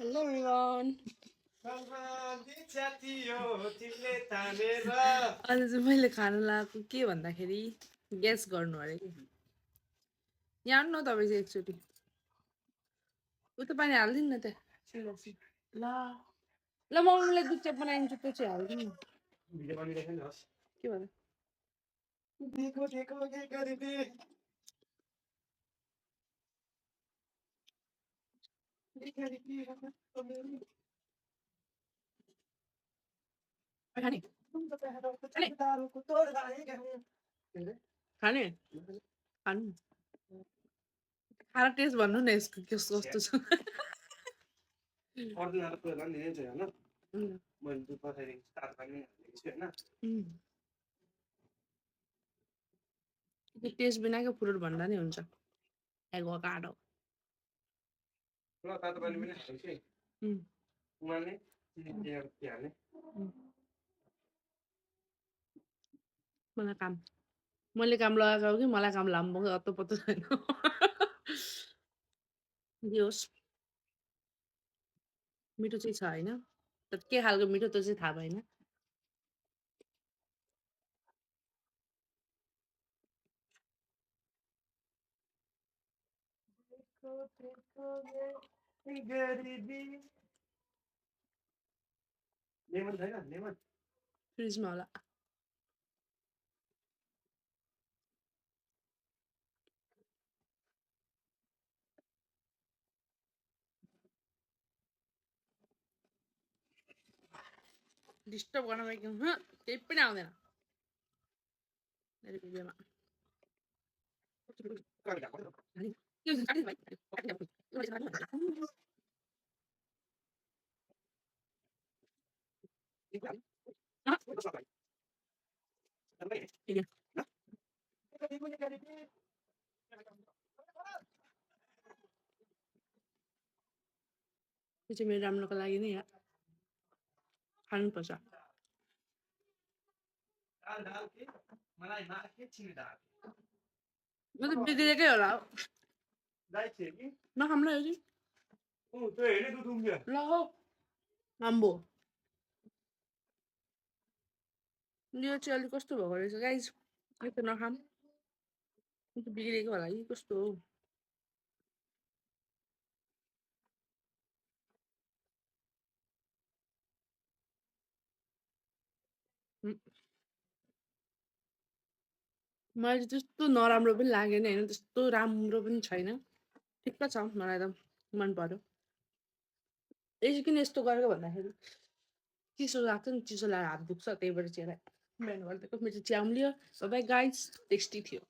Hello everyone. आज चाहिँ मैले खाना लगाएको के भन्दाखेरि ग्यास गर्नु अरे यहाँ आउनु न तपाईँ चाहिँ एकचोटि उता पानी हालिदिनु न त्यहाँ ल ल मम्मीलाई दुध चिया बनाइदिन्छु त्यो चाहिँ हालिदिनु के भन्यो खाने खानु खाना टेस्ट भन्नु न यसको कस्तो छ टेस्ट बिनाकै फ्रुट भन्दा नि हुन्छ एभोकाडो मलाई काम मैले काम लगाएको हो कि मलाई काम लाम्बो अत्तो पत्तो छैन जे होस् मिठो चाहिँ छ होइन तर के खालको मिठो त्यो चाहिँ थाहा भएन फ्रिजमा होला डिस्टर्ब गर्न पाइकन केही पनि आउँदैन मेरो भिडियोमा त्यो चाहिँ मेरो राम्रोको लागि नै खानुपर्छ म त बिग्रेकै होला नखाम ल ल हो आम्बो यो चाहिँ अलिक कस्तो भएको रहेछ गाइज यो त नखाम यो त बिग्रेको होला कि कस्तो हो मैले त्यस्तो नराम्रो पनि लागेन होइन त्यस्तो राम्रो पनि छैन ठिक्क छ मलाई त मन पर्यो यसो किन यस्तो गरेको भन्दाखेरि चिसो लाग्छ नि चिसो लगाएर हात दुख्छ त्यही भएर चाहिँ बिहान गरिदिएको मेरो चाहिँ च्याम्लियो सबै गाइज टेस्टी थियो